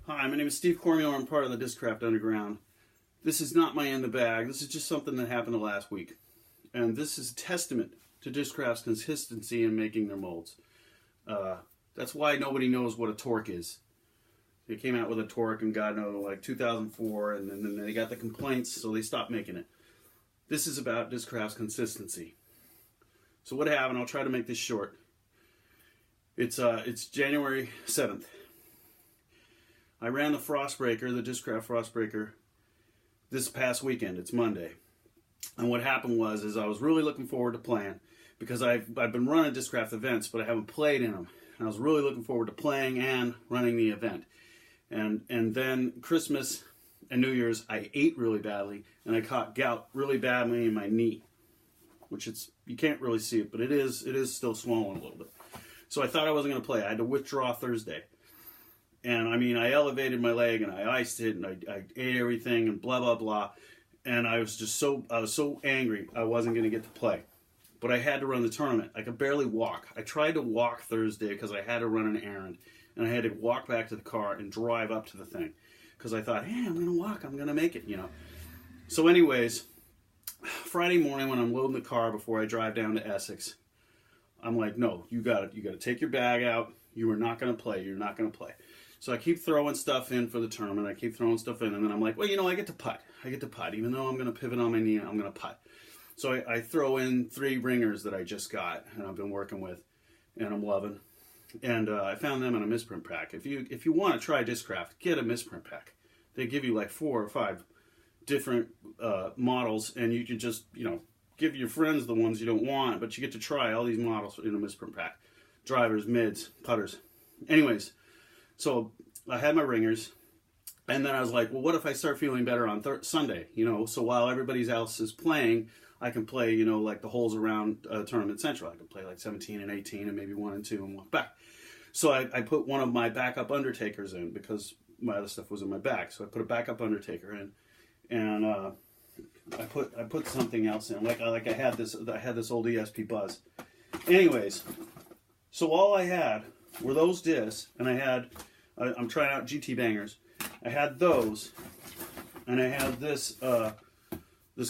Hi, my name is Steve Cormier. I'm part of the Discraft Underground. This is not my in the bag. This is just something that happened the last week. And this is a testament to Discraft's consistency in making their molds. That's why nobody knows what a torque is. They came out with a torque in God knows like 2004, and then they got the complaints, so they stopped making it. This is about Discraft's consistency. So what happened, I'll try to make this short. It's January 7th. I ran the Frostbreaker, the Discraft Frostbreaker, this past weekend. It's Monday. And what happened was I was really looking forward to playing because I've been running Discraft events, but I haven't played in them. And I was really looking forward to playing and running the event. And then Christmas and New Year's, I ate really badly, and I caught gout really badly in my knee, which you can't really see it, but it is still swollen a little bit. So I thought I wasn't going to play. I had to withdraw Thursday. And I mean, I elevated my leg and I iced it and I ate everything and blah, blah, blah. And I was so angry I wasn't going to get to play. But I had to run the tournament. I could barely walk. I tried to walk Thursday because I had to run an errand. And I had to walk back to the car and drive up to the thing. Because I thought, hey, I'm going to walk. I'm going to make it, you know. So anyways, Friday morning when I'm loading the car before I drive down to Essex, I'm like, no, you got to take your bag out. You are not going to play. You're not going to play. So I keep throwing stuff in for the tournament. I keep throwing stuff in, and then I'm like, well, you know, I get to putt. Even though I'm going to pivot on my knee, I'm going to putt. So I throw in 3 ringers that I just got, and I've been working with, and I'm loving. And I found them in a misprint pack. If you want to try Discraft, get a misprint pack. They give you like 4 or 5 different models, and you can just, you know, give your friends the ones you don't want, but you get to try all these models in a misprint pack. Drivers, mids, putters. Anyways. So I had my ringers, and then I was like, well, what if I start feeling better on Sunday? You know, so while everybody else is playing, I can play, you know, like the holes around Tournament Central. I can play like 17 and 18 and maybe 1 and 2 and walk back. So I put one of my backup Undertakers in because my other stuff was in my bag. So I put a backup Undertaker in, and I put something else in. Like I had this old ESP Buzz. Anyways, so all I had were those discs, and I'm trying out GT Bangers. I had those, and I had this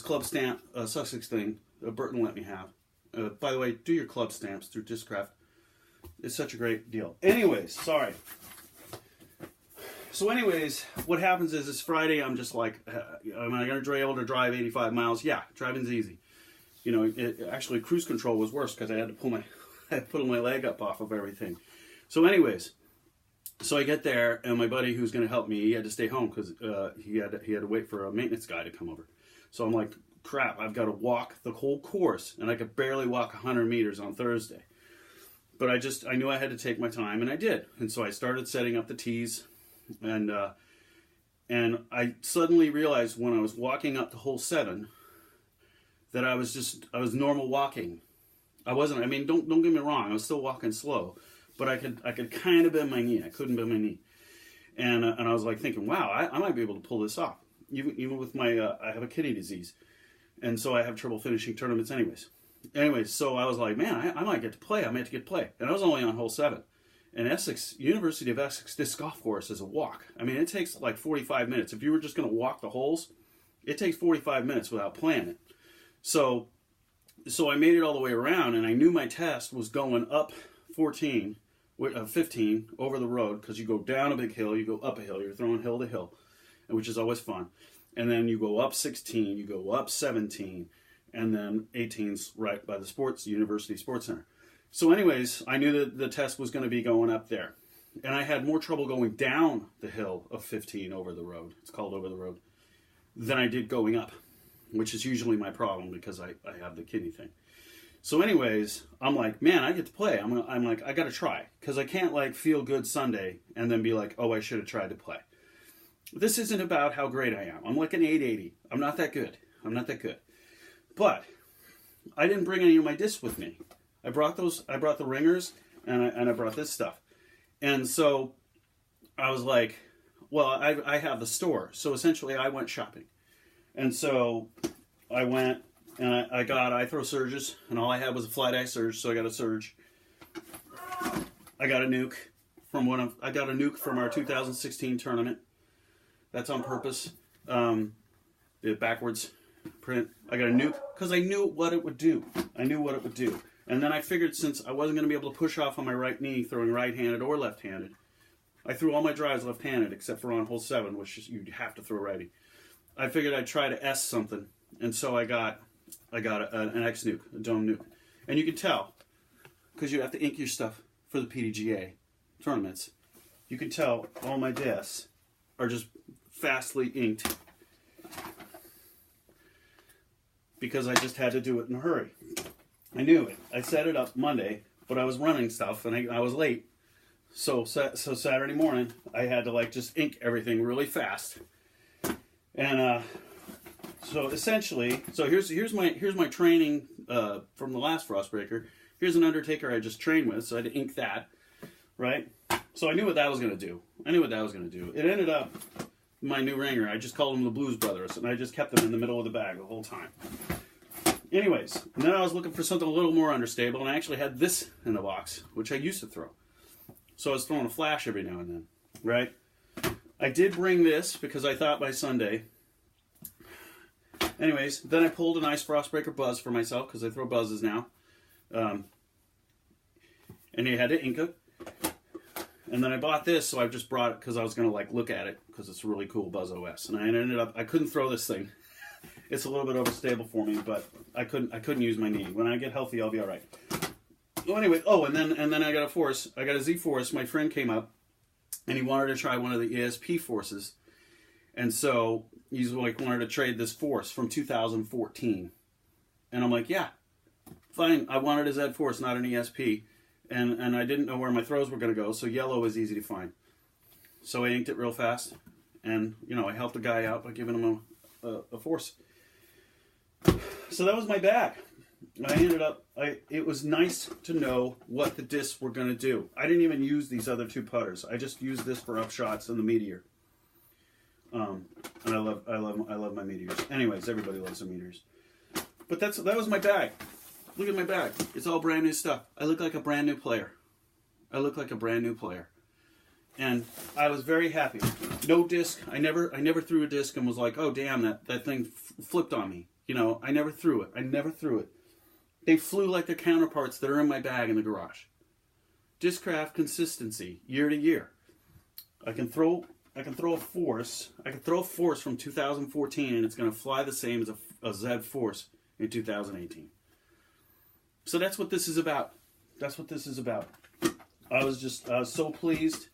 club stamp Sussex thing Burton let me have. By the way, do your club stamps through Discraft. It's such a great deal. Anyways, sorry. So anyways, what happens is Friday, I'm just like, am I going to be able to drive 85 miles? Yeah, driving's easy. You know, actually cruise control was worse because I had to pull my leg up off of everything. So anyways, so I get there, and my buddy who's going to help me, he had to stay home because he had to wait for a maintenance guy to come over. So I'm like, crap, I've got to walk the whole course, and I could barely walk 100 meters on Thursday. But I knew I had to take my time, and I did. And so I started setting up the tees, and I suddenly realized when I was walking up to hole 7 that I was normal walking. I wasn't. I mean, don't get me wrong. I was still walking slow. But I could kind of bend my knee. I couldn't bend my knee, and I was like thinking, wow, I might be able to pull this off. Even with my I have a kidney disease, and so I have trouble finishing tournaments anyways. So I was like, man, I might get to play. I might get to play, and I was only on hole 7. And University of Essex disc golf course is a walk. I mean, it takes like 45 minutes. If you were just going to walk the holes, it takes 45 minutes without playing it. So I made it all the way around, and I knew my test was going up 15 over the road, because you go down a big hill, you go up a hill, you're throwing hill to hill, which is always fun. And then you go up 16, you go up 17, and then 18's right by the University Sports Center. So anyways, I knew that the test was going to be going up there. And I had more trouble going down the hill of 15 over the road, it's called over the road, than I did going up, which is usually my problem because I have the kidney thing. So anyways, I'm like, man, I get to play. I'm like, I got to try. Because I can't like feel good Sunday and then be like, oh, I should have tried to play. This isn't about how great I am. I'm like an 880. I'm not that good. But I didn't bring any of my discs with me. I brought the ringers, and I brought this stuff. And so I was like, well, I have the store. So essentially I went shopping. And so I went, and I throw surges, and all I had was a fly dye surge, so I got a surge. I got a nuke, from when I got a nuke from our 2016 tournament. That's on purpose. The backwards print. I got a nuke because I knew what it would do. I knew what it would do. And then I figured since I wasn't going to be able to push off on my right knee throwing right-handed or left-handed, I threw all my drives left-handed except for on hole 7, which is, you'd have to throw righty. I figured I'd try to S something, and so I got an X nuke, a dome nuke. And you can tell, because you have to ink your stuff for the PDGA tournaments, you can tell all my discs are just fastly inked because I just had to do it in a hurry. I knew it. I set it up Monday, but I was running stuff and I was late. So Saturday morning, I had to like just ink everything really fast. And so essentially, so here's my training from the last Frostbreaker. Here's an Undertaker I just trained with, so I had to ink that, right? So I knew what that was going to do. It ended up my new ringer. I just called them the Blues Brothers, and I just kept them in the middle of the bag the whole time. Anyways, and then I was looking for something a little more understable, and I actually had this in the box, which I used to throw. So I was throwing a flash every now and then, right? I did bring this because I thought by Sunday. Anyways, then I pulled a nice Frostbreaker Buzz for myself because I throw buzzes now. And you had to ink it. And then I bought this, so I just brought it because I was going to like look at it because it's a really cool Buzz OS. And I ended up, I couldn't throw this thing. It's a little bit overstable for me, but I couldn't use my knee. When I get healthy, I'll be all right. Well, anyway, and then I got a Force. I got a Z Force. My friend came up, and he wanted to try one of the ESP Forces, and so he's like wanted to trade this Force from 2014, and I'm like, yeah, fine. I wanted a Z Force, not an ESP, and I didn't know where my throws were going to go, so yellow was easy to find. So I inked it real fast, and I helped the guy out by giving him a Force. So that was my bag. I ended up, it was nice to know what the discs were going to do. I didn't even use these other two putters. I just used this for upshots and the Meteor. And I love my Meteors. Anyways, everybody loves their Meteors. But that was my bag. Look at my bag. It's all brand new stuff. I look like a brand new player. And I was very happy. No disc. I never threw a disc and was like, oh damn, that thing flipped on me. I never threw it. They flew like their counterparts that are in my bag in the garage. Discraft consistency, year to year. I can throw a Force. I can throw a Force from 2014 and it's going to fly the same as a Z Force in 2018. So that's what this is about. I was so pleased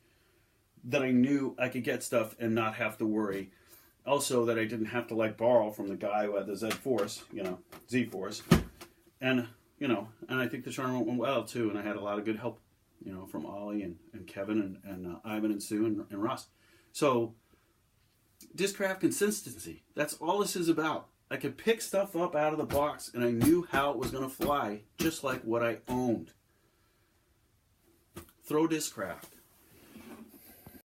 that I knew I could get stuff and not have to worry. Also that I didn't have to like borrow from the guy who had the Z Force, Z Force. And I think the tournament went well too, and I had a lot of good help, from Ollie and Kevin and Ivan and Sue and Ross. So Discraft consistency. That's all this is about. I could pick stuff up out of the box and I knew how it was going to fly, just like what I owned. Throw Discraft.